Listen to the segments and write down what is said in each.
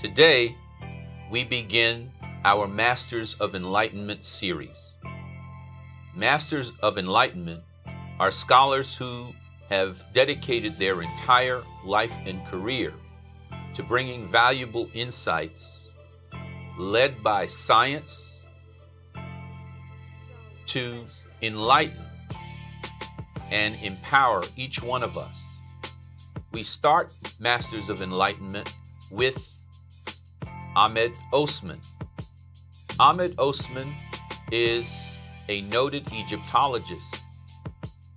Today, we begin our Masters of Enlightenment series. Masters of Enlightenment are scholars who have dedicated their entire life and career to bringing valuable insights led by science to enlighten and empower each one of us. We start Masters of Enlightenment with Ahmed Osman. Ahmed Osman is a noted Egyptologist,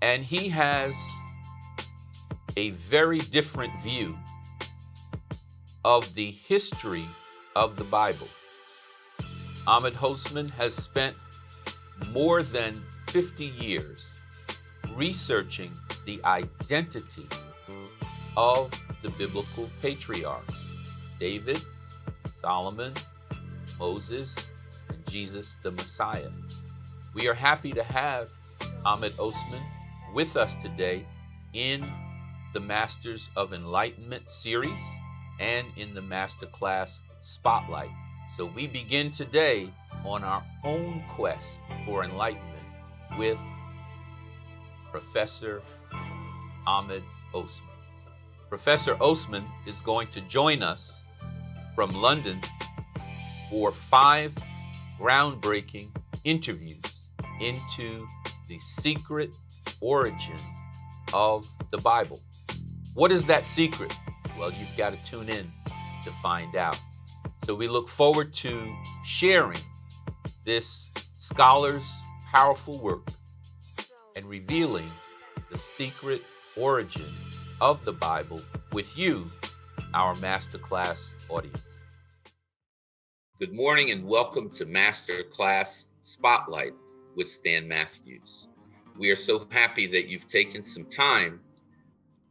and he has a very different view of the history of the Bible. Ahmed Osman has spent more than 50 years researching the identity of the biblical patriarchs, David, Solomon, Moses, and Jesus the Messiah. We are happy to have Ahmed Osman with us today in the Masters of Enlightenment series and in the Masterclass Spotlight. So we begin today on our own quest for enlightenment with Professor Ahmed Osman. Professor Osman is going to join us from London for 5 groundbreaking interviews into the secret origin of the Bible. What is that secret? Well, you've got to tune in to find out. So we look forward to sharing this scholar's powerful work and revealing the secret origin of the Bible with you, our Masterclass audience. Good morning and welcome to Masterclass Spotlight with Stan Matthews. We are so happy that you've taken some time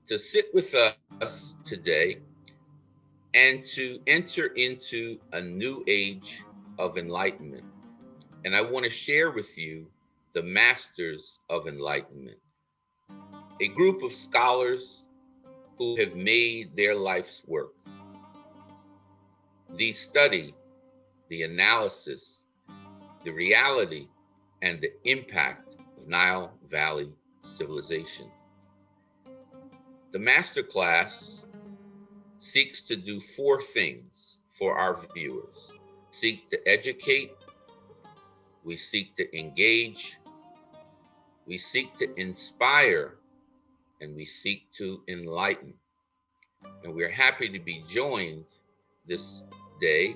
to sit with us today and to enter into a new age of enlightenment. And I want to share with you the Masters of Enlightenment, a group of scholars who have made their life's work the study, the analysis, the reality, and the impact of Nile Valley civilization. The Masterclass seeks to do 4 things for our viewers. Seek to educate, we seek to engage, we seek to inspire, and we seek to enlighten. And we're happy to be joined this day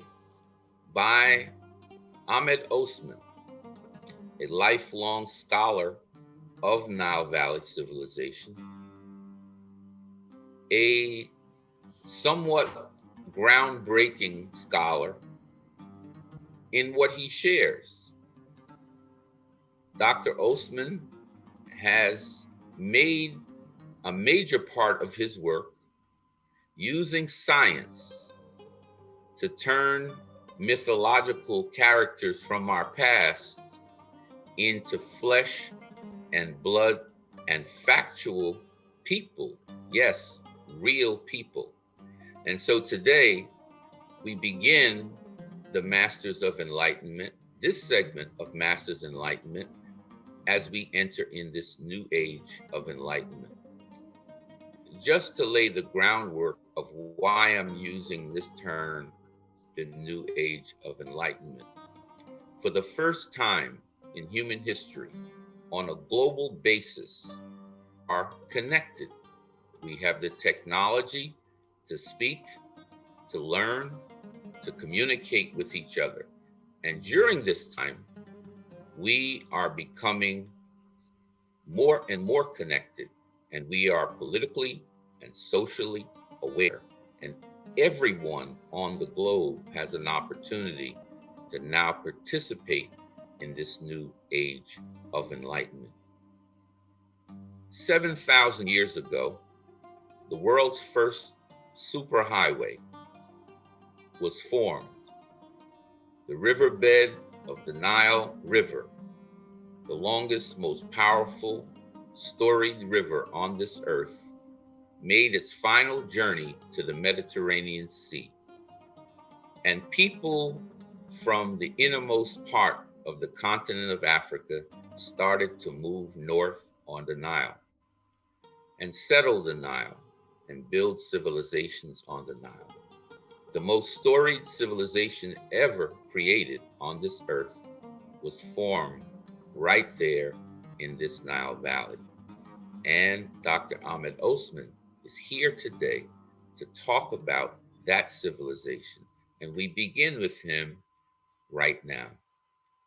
by Ahmed Osman, a lifelong scholar of Nile Valley civilization, a somewhat groundbreaking scholar in what he shares. Dr. Osman has made a major part of his work using science to turn mythological characters from our past into flesh and blood and factual people. Yes, real people. And so today we begin the Masters of Enlightenment, this segment of Masters of Enlightenment, as we enter in this new age of enlightenment. Just to lay the groundwork of why I'm using this term, the new age of enlightenment. For the first time in human history, on a global basis, are connected. We have the technology to speak, to learn, to communicate with each other. And during this time, we are becoming more and more connected, and we are politically and socially aware. And everyone on the globe has an opportunity to now participate in this new age of enlightenment. 7,000 years ago, the world's first superhighway was formed. The riverbed of the Nile River, the longest, most powerful, storied river on this earth, made its final journey to the Mediterranean Sea. And people from the innermost part of the continent of Africa started to move north on the Nile and settle the Nile and build civilizations on the Nile. The most storied civilization ever created on this earth was formed right there in this Nile Valley. And Dr. Ahmed Osman is here today to talk about that civilization. And we begin with him right now.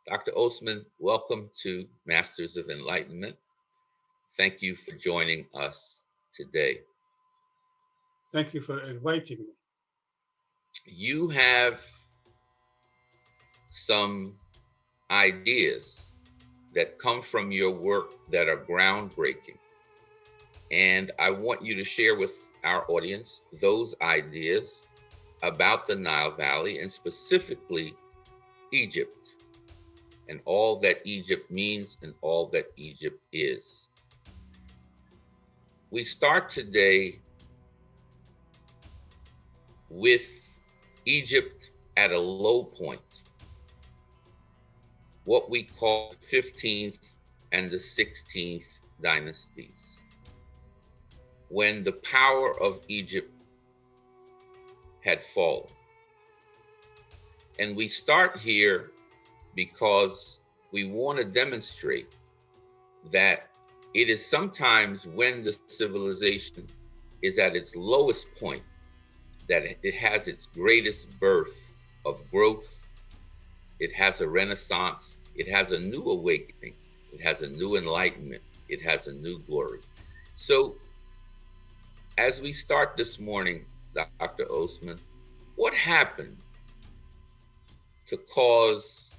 Dr. Osman, welcome to Masters of Enlightenment. Thank you for joining us today. Thank you for inviting me. You have some ideas that come from your work that are groundbreaking. And I want you to share with our audience those ideas about the Nile Valley and specifically Egypt and all that Egypt means and all that Egypt is. We start today with Egypt at a low point, what we call the 15th and the 16th dynasties, when the power of Egypt had fallen. And we start here because we want to demonstrate that it is sometimes when the civilization is at its lowest point that it has its greatest birth of growth. It has a renaissance. It has a new awakening. It has a new enlightenment. It has a new glory. So as we start this morning, Dr. Osman, what happened to cause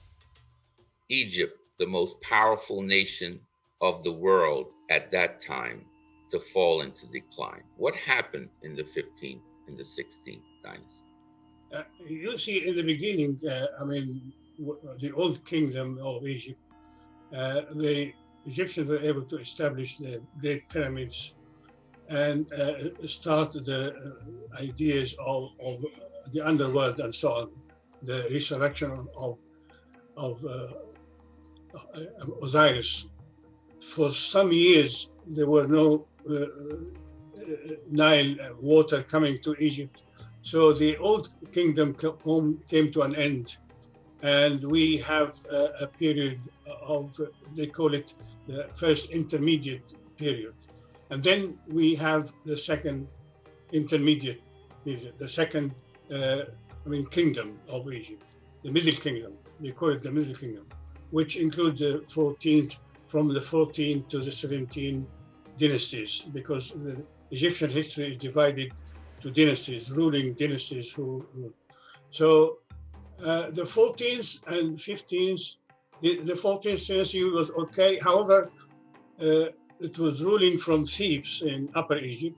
Egypt, the most powerful nation of the world at that time, to fall into decline? What happened in the 15th and the 16th dynasty? You see, in the beginning, the old kingdom of Egypt, the Egyptians were able to establish the Great Pyramids and start the ideas of the underworld and so on, the resurrection of Osiris. For some years, there were no Nile water coming to Egypt. So the old kingdom came to an end. And we have a period of, they call it the first intermediate period. And then we have the second intermediate period, the second kingdom of Egypt, the Middle Kingdom. They call it the Middle Kingdom, which includes the 14th, from the 14th to the 17th dynasties, because the Egyptian history is divided to dynasties, ruling dynasties. So the 14th and 15th, the 14th dynasty was okay. However, it was ruling from Thebes in Upper Egypt.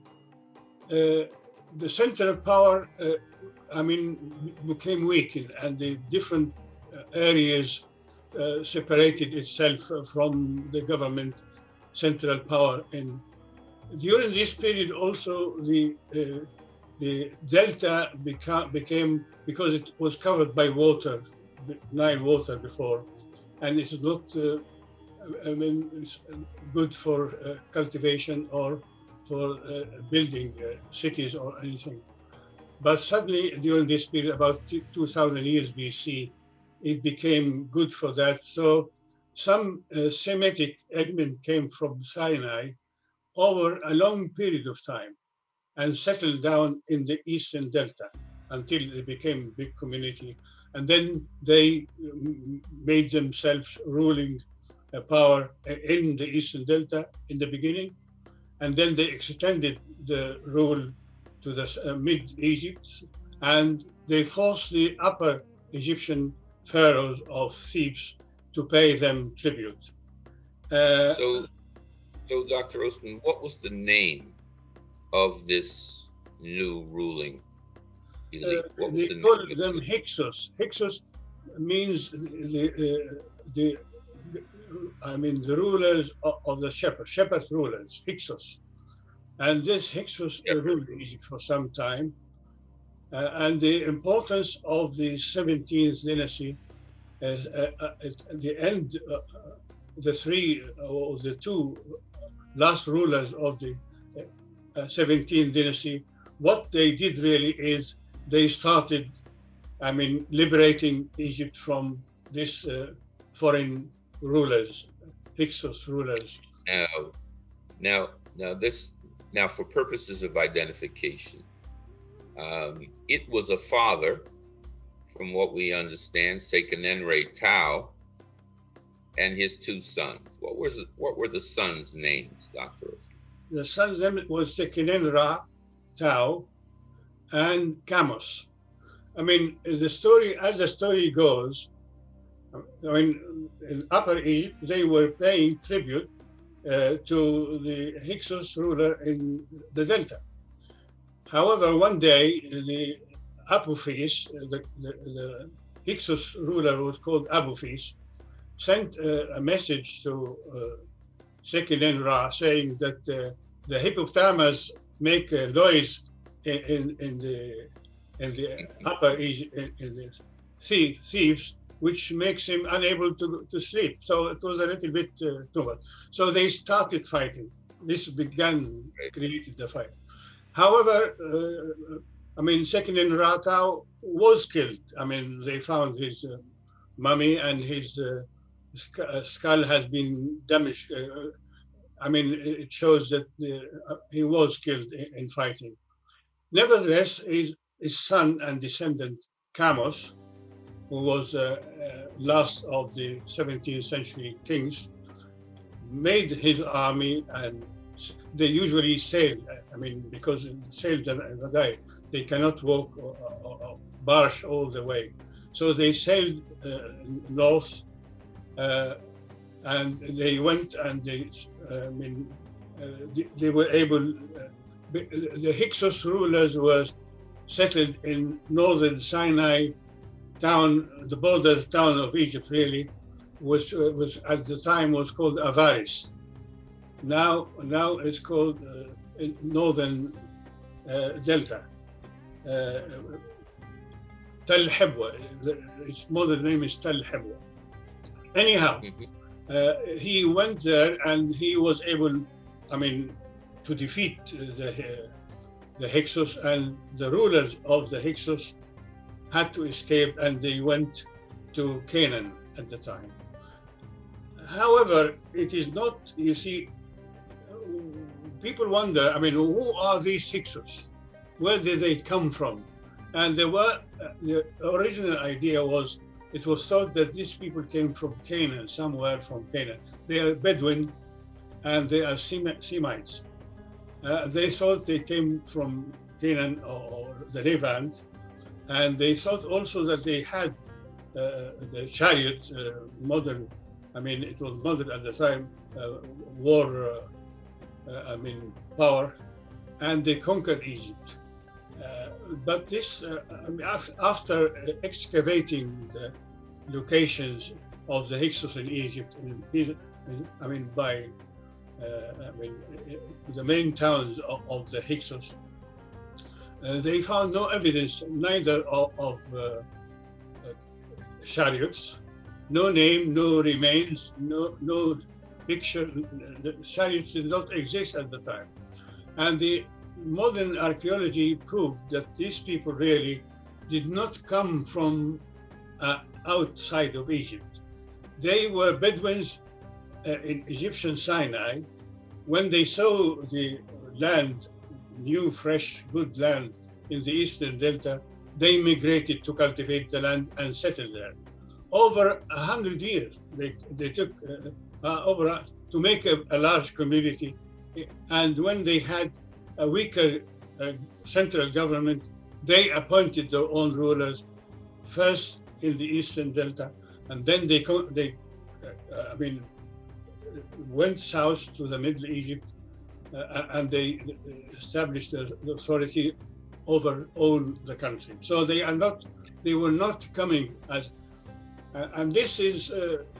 The center of power, became weak, and the different areas separated itself from the government central power. And during this period, also the delta became, because it was covered by water, Nile water before, and it is not good for cultivation or for building cities or anything. But suddenly, during this period, about 2,000 years BC, it became good for that. So some Semitic element came from Sinai over a long period of time and settled down in the Eastern Delta until it became a big community. And then they made themselves ruling power in the Eastern Delta in the beginning. And then they extended the rule to the mid-Egypt, and they forced the upper Egyptian pharaohs of Thebes to pay them tribute. So Dr. Osman, what was the name of this new ruling elite? They call them Hyksos. Hyksos means the rulers of the shepherd rulers, Hyksos. And this Hyksos ruled Egypt for some time. And the importance of the 17th dynasty at the end, the three or the two last rulers of the 17th dynasty, what they did really is they started, liberating Egypt from this foreign rulers, Hyksos rulers. Now, for purposes of identification, it was a father, from what we understand, Sekenenre Tau, and his two sons. What were the sons' names, Dr. Osman? The son's name was Sekenenra Tau and Kamos. The story goes, in Upper Egypt, they were paying tribute to the Hyksos ruler in the Delta. However, one day, the Apophis, the Hyksos ruler was called Apophis, sent a message to Sekenenra saying that the hippopotamus make a noise in the Upper Egypt, in the thieves, which makes him unable to sleep. So it was a little bit too much. So they started fighting. This created the fight. However, Sekenenra Tau was killed. They found his mummy and his skull has been damaged. It shows that he was killed in fighting. Nevertheless, his son and descendant, Kamos, who was last of the 17th century kings, made his army, and they usually sail, because sailed and died. They cannot walk or barge all the way. So they sailed north, and they went and they were able, the Hyksos rulers were settled in northern Sinai town, the border town of Egypt really, was at the time was called Avaris. Now it's called northern Delta. Tel Hebwa, its modern name is Tel Hebwa. Anyhow, he went there and he was able, to defeat the Hyksos, and the rulers of the Hyksos had to escape, and they went to Canaan at the time. However, it is not, you see, people wonder, who are these Hyksos? Where did they come from? And the original idea was, it was thought that these people came from Canaan, somewhere from Canaan. They are Bedouin and they are Semites. They thought they came from Canaan or the Levant, and they thought also that they had the chariot, modern, it was modern at the time, war, power, and they conquered Egypt. But this, after excavating the locations of the Hyksos in Egypt, by the main towns of the Hyksos, they found no evidence, neither of chariots, no name, no remains, no picture. The chariots did not exist at the time. And the modern archaeology proved that these people really did not come from outside of Egypt. They were Bedouins in Egyptian Sinai. When they saw the land, new, fresh, good land in the Eastern Delta, they migrated to cultivate the land and settle there. Over 100 years, they took to make a large community. And when they had a weaker central government, they appointed their own rulers, first in the Eastern Delta, and then they went south to the Middle Egypt, and they established the authority over all the country. So they were not coming as, and this is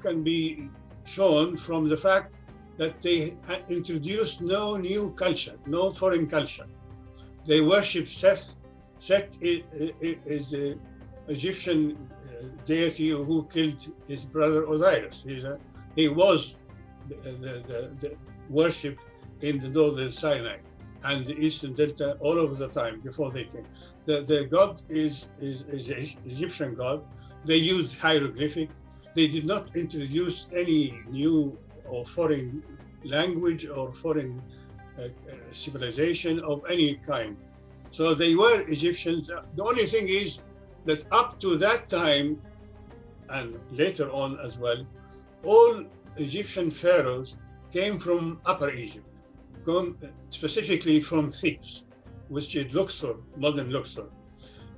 can be shown from the fact that they introduced no new culture, no foreign culture. They worship Seth Set is the Egyptian deity who killed his brother Osiris. He was the worshipped in the northern Sinai and the eastern delta all over the time before they came. The god is Egyptian god. They used hieroglyphic. They did not introduce any new or foreign language or foreign civilization of any kind. So they were Egyptians. The only thing is that up to that time, and later on as well, all Egyptian pharaohs came from Upper Egypt, specifically from Thebes, which is Luxor, modern Luxor,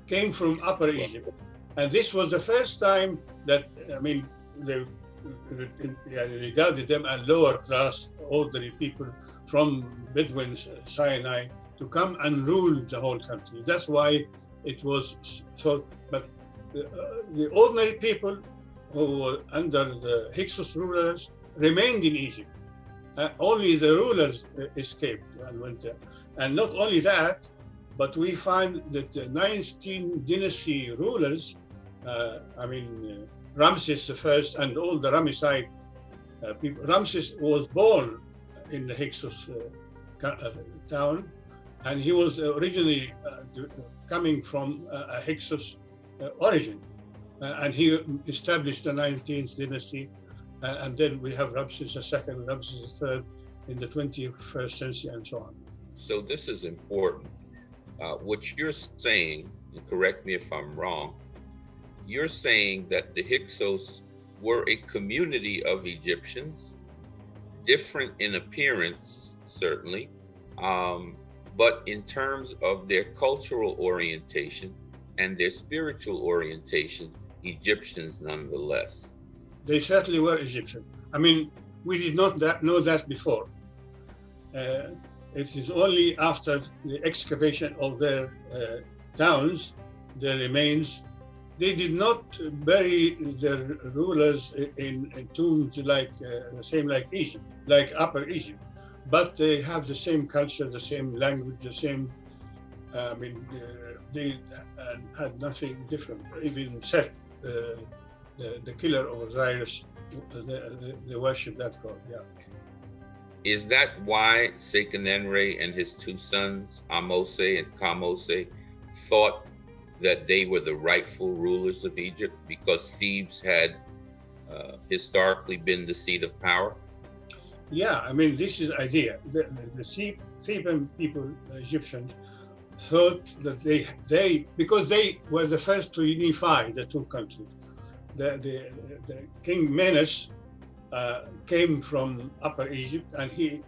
came from Upper Egypt. And this was the first time that, they regarded them as lower class, ordinary people from Bedouin Sinai to come and rule the whole country. That's why it was thought, but the ordinary people who were under the Hyksos rulers remained in Egypt. Only the rulers escaped and went there. And not only that, but we find that the 19th dynasty rulers, Ramses I and all the Ramesside people. Ramses was born in the Hyksos town, and he was originally coming from a Hyksos origin. And he established the 19th dynasty, and then we have Ramses II, Ramses III in the 21st century, and so on. So this is important. What you're saying, and correct me if I'm wrong, you're saying that the Hyksos were a community of Egyptians, different in appearance, certainly, but in terms of their cultural orientation and their spiritual orientation, Egyptians nonetheless. They certainly were Egyptian. We did not know that before. It is only after the excavation of their towns, their remains. They did not bury their rulers in tombs like the same like Egypt, like Upper Egypt, but they have the same culture, the same language, the same. They had nothing different. Even Set, the killer of Osiris, they worship that god. Yeah. Is that why Sekenenre and his two sons, Ahmose and Kamose, thought that they were the rightful rulers of Egypt because Thebes had historically been the seat of power? Yeah, this is the idea. The Theban people, Egyptians, thought that they because they were the first to unify the two countries. The King Menes came from Upper Egypt, and he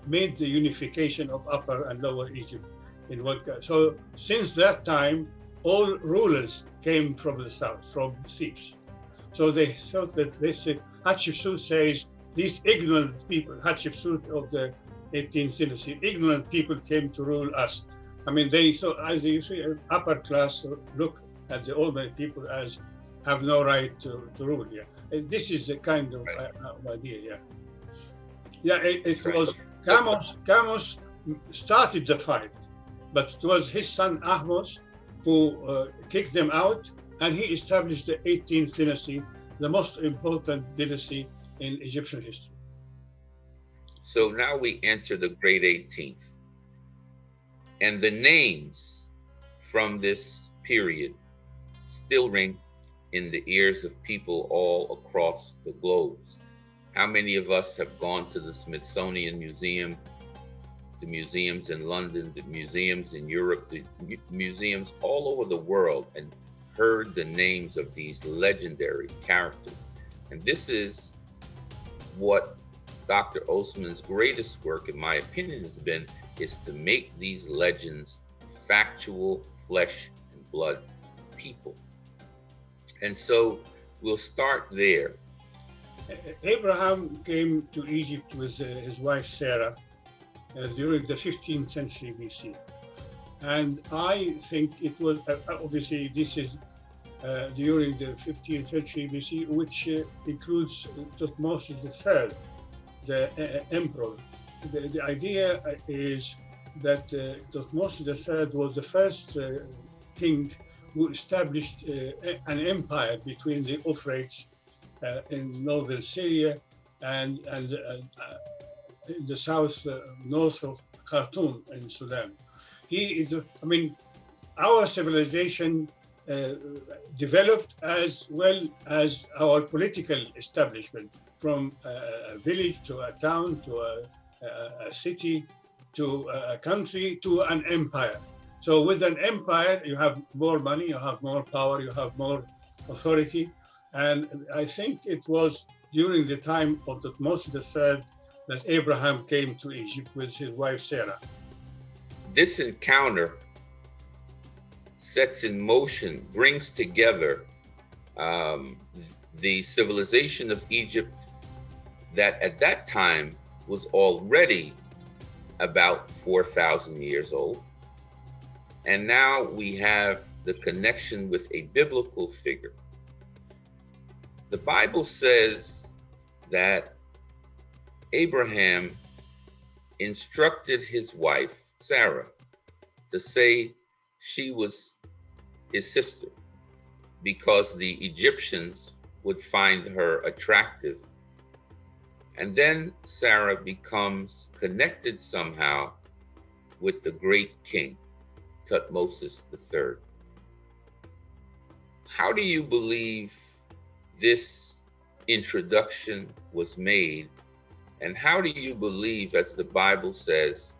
made the unification of Upper and Lower Egypt in one country. So since that time, all rulers came from the south, from Thebes. So they thought that Hatshepsut says, these ignorant people, Hatshepsut of the 18th dynasty, ignorant people came to rule us. They thought, as you see, upper class look at the ordinary people as have no right to rule. Yeah, this is the kind of idea. Yeah, it was Kamos started the fight, but it was his son Ahmose who kicked them out, and he established the 18th dynasty, the most important dynasty in Egyptian history. So now we enter the Great 18th, and the names from this period still ring in the ears of people all across the globes. How many of us have gone to the Smithsonian Museum, the museums in London, the museums in Europe, the museums all over the world, and heard the names of these legendary characters? And this is what Dr. Osman's greatest work, in my opinion, has been, is to make these legends factual, flesh and blood people. And so we'll start there. Abraham came to Egypt with his wife Sarah during the 15th century BC. And I think it was, obviously this is during the 15th century BC, which includes Thutmose III, the emperor. The idea is that Thutmose III was the first king who established an empire between the Euphrates in northern Syria and in the south, north of Khartoum in Sudan. He is, our civilization developed as well as our political establishment, from a village to a town to a city to a country to an empire. So with an empire, you have more money, you have more power, you have more authority. And I think it was during the time of Thutmose III that Abraham came to Egypt with his wife Sarah. This encounter sets in motion, brings together the civilization of Egypt that at that time was already about 4,000 years old. And now we have the connection with a biblical figure. The Bible says that Abraham instructed his wife, Sarah, to say she was his sister because the Egyptians would find her attractive. And then Sarah becomes connected somehow with the great king, Thutmose III. How do you believe this introduction was made? And how do you believe, as the Bible says,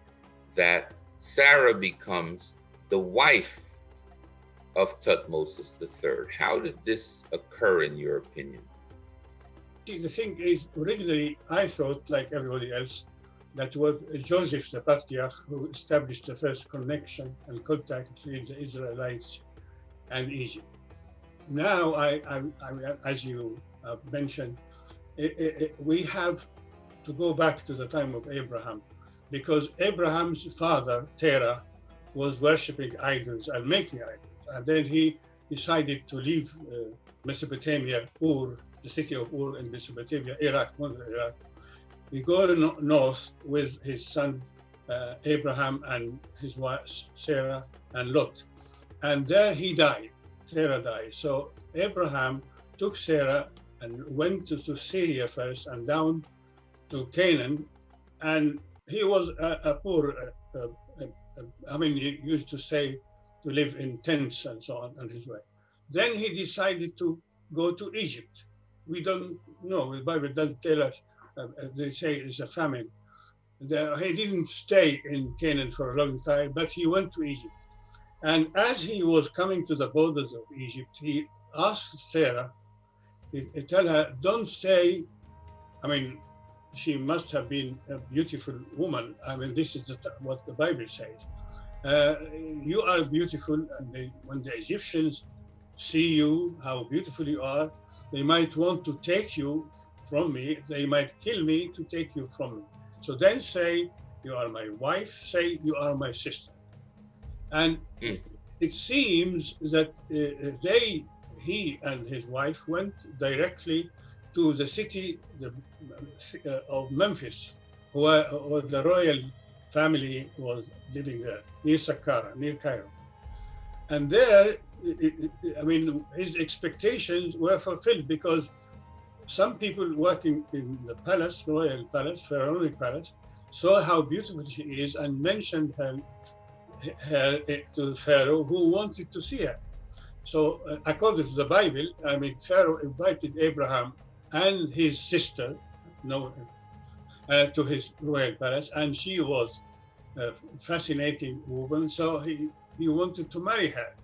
that Sarah becomes the wife of Thutmose III? How did this occur, in your opinion? See, the thing is, originally I thought, like everybody else, that was Joseph the Patriarch who established the first connection and contact between the Israelites and Egypt. Now, as you mentioned, we have to go back to the time of Abraham, because Abraham's father, Terah, was worshipping idols and making idols. And then he decided to leave Mesopotamia, Ur, the city of Ur in Mesopotamia, Iraq, modern Iraq. He goes north with his son Abraham and his wife Sarah and Lot. And there he died, Sarah died. So Abraham took Sarah and went to Syria first and down to Canaan. And he was a poor, he used to say to live in tents and so on his way. Then he decided to go to Egypt. We don't know, the Bible doesn't tell us. They say it's a famine. He didn't stay in Canaan for a long time, but he went to Egypt. And as he was coming to the borders of Egypt, he asked Sarah, he tell her, don't say, she must have been a beautiful woman. This is what the Bible says. You are beautiful, and when the Egyptians see you, how beautiful you are, they might want to take you from me, they might kill me to take you from me. So then say, you are my wife, say, you are my sister. And it seems that he and his wife went directly to the city of Memphis, where the royal family was living there, near Saqqara, near Cairo. And there, his expectations were fulfilled, because some people working in the palace, royal palace, pharaonic palace, saw how beautiful she is and mentioned her to the Pharaoh, who wanted to see her. So according to the Bible, Pharaoh invited Abraham and his sister to his royal palace, and she was a fascinating woman, so he wanted to marry her.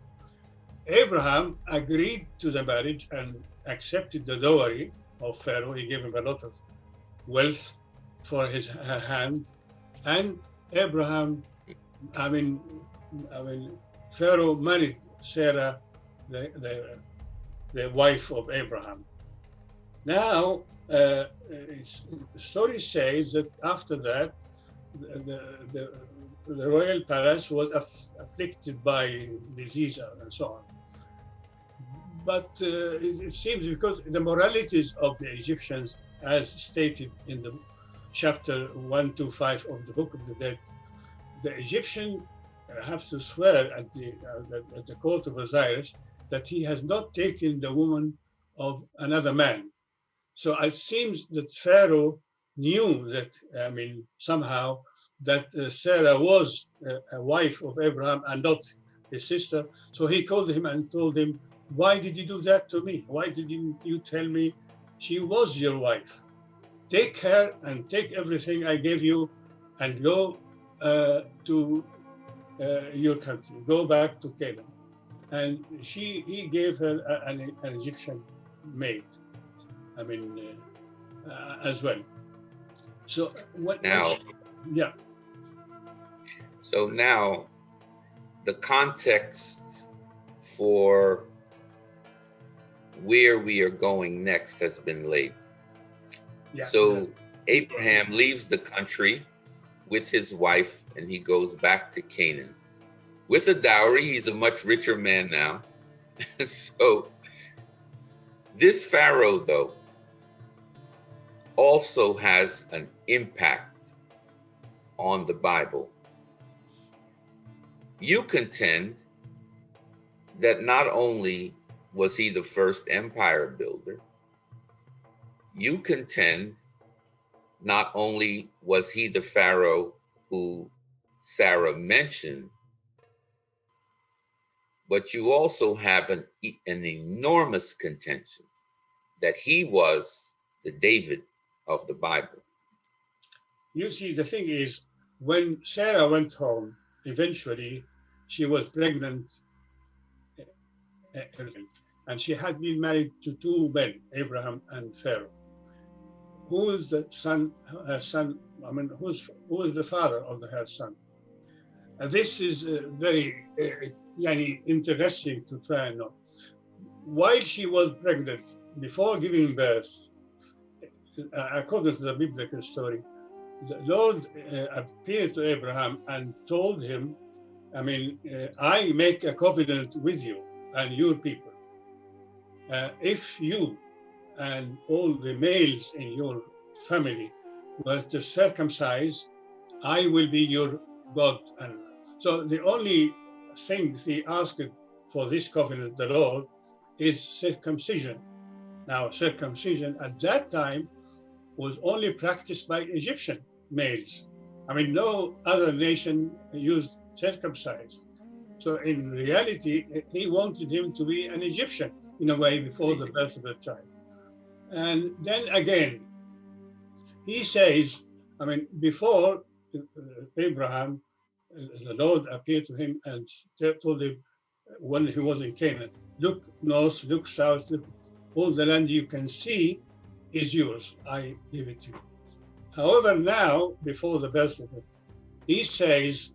Abraham agreed to the marriage and accepted the dowry of Pharaoh. He gave him a lot of wealth for her hand. And Abraham, Pharaoh married Sarah, the wife of Abraham. Now, the story says that after that, the royal palace was afflicted by disease and so on. But it seems, because the moralities of the Egyptians, as stated in the chapter 125 of the Book of the Dead, the Egyptian have to swear at the court of Osiris that he has not taken the woman of another man. So it seems that Pharaoh knew that, somehow, that Sarah was a wife of Abraham and not his sister. So he called him and told him, why did you do that to me? Why didn't you tell me she was your wife? Take her and take everything I gave you and go to your country, go back to Canaan. And he gave her an Egyptian maid, as well. So yeah. So now the context for where we are going next has been laid. Yeah. So Abraham leaves the country with his wife and he goes back to Canaan. With a dowry, he's a much richer man now. So this Pharaoh, though, also has an impact on the Bible. You contend that not only was he the first empire builder, you contend not only was he the Pharaoh who Sarah mentioned, but you also have an enormous contention that he was the David of the Bible. You see, the thing is, when Sarah went home, eventually she was pregnant, and she had been married to two men, Abraham and Pharaoh. Who is the son, her son? Who is the father of her son? This is very interesting to try and know. While she was pregnant, before giving birth, according to the biblical story, the Lord appeared to Abraham and told him, I make a covenant with you and your people. If you and all the males in your family were to circumcise, I will be your God. And so the only thing he asked for this covenant, the Lord, is circumcision. Now, circumcision at that time was only practiced by Egyptian males. No other nation used circumcised. So in reality, he wanted him to be an Egyptian in a way before the birth of the child. And then again, he says, before Abraham, the Lord appeared to him and told him when he was in Canaan, look north, look south, look, all the land you can see is yours. I give it to you. However, now, before the birth of it, he says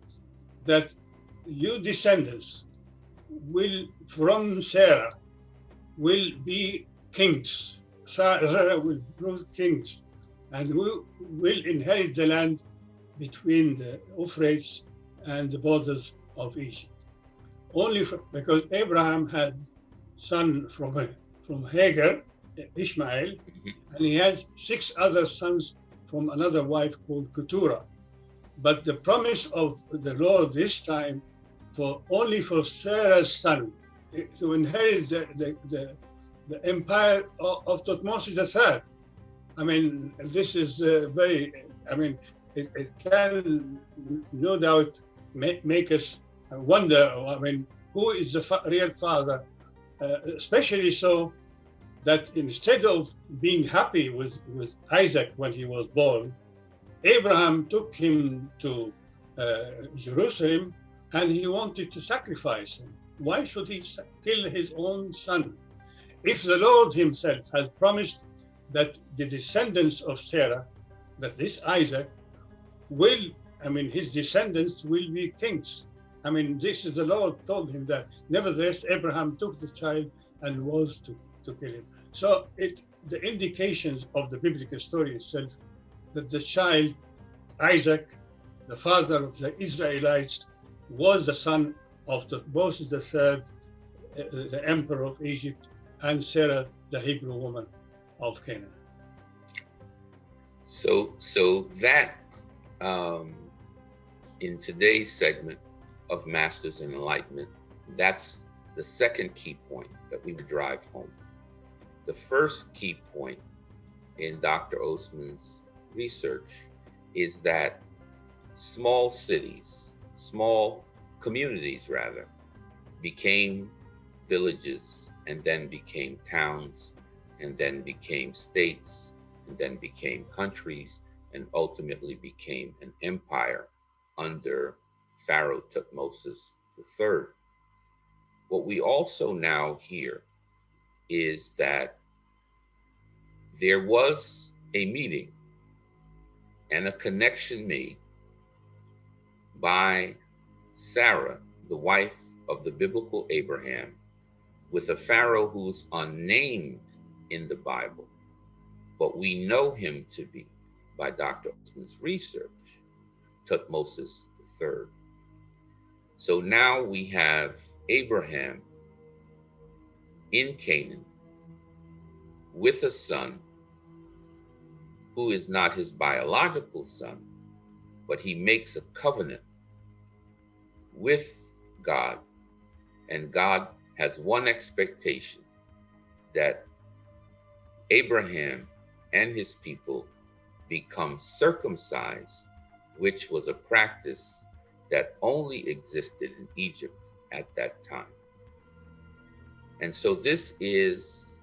that your descendants will, from Sarah, will be kings. Sarah will be kings, and will inherit the land between the Euphrates and the borders of Egypt. Only because Abraham had son from Hagar, Ishmael, and he has 6 other sons from another wife called Keturah. But the promise of the Lord this time only for Sarah's son to inherit the empire of Thutmose III. This is very, it can no doubt make us wonder, who is the real father, especially so that instead of being happy with Isaac when he was born, Abraham took him to Jerusalem and he wanted to sacrifice him. Why should he kill his own son? If the Lord himself has promised that the descendants of Sarah, that this Isaac will, his descendants will be kings. This is the Lord told him that. Nevertheless, Abraham took the child and was to kill him. So the indications of the biblical story itself, that the child, Isaac, the father of the Israelites, was the son of Thutmose III, the emperor of Egypt, and Sarah, the Hebrew woman of Canaan. So that in today's segment of Masters of Enlightenment, that's the second key point that we would drive home. The first key point in Dr. Osman's research is that small cities, small communities rather, became villages and then became towns and then became states and then became countries and ultimately became an empire under Pharaoh Thutmose III. What we also now hear is that there was a meeting and a connection made by Sarah, the wife of the biblical Abraham, with a Pharaoh who's unnamed in the Bible, but we know him to be, by Dr. Osman's research, Thutmose III. So now we have Abraham in Canaan with a son who is not his biological son, but he makes a covenant with God, and God has one expectation, that Abraham and his people become circumcised, which was a practice that only existed in Egypt at that time. And so this is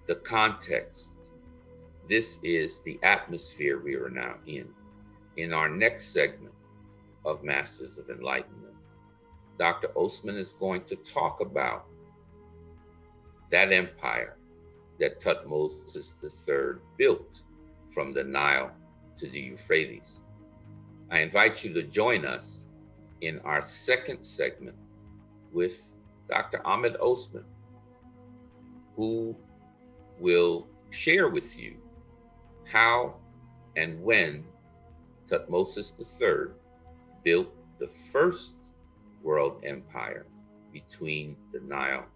the context. This is the atmosphere we are now in. In our next segment of Masters of Enlightenment, Dr. Osman is going to talk about that empire that Thutmose III built from the Nile to the Euphrates. I invite you to join us in our second segment with Dr. Ahmed Osman, who will share with you how and when Thutmose III built the first world empire between the Nile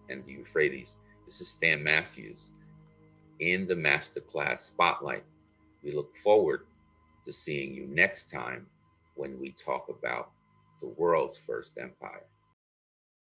and the Euphrates. This is Stan Matthews in the Masterclass Spotlight. We look forward to seeing you next time when we talk about the world's first empire.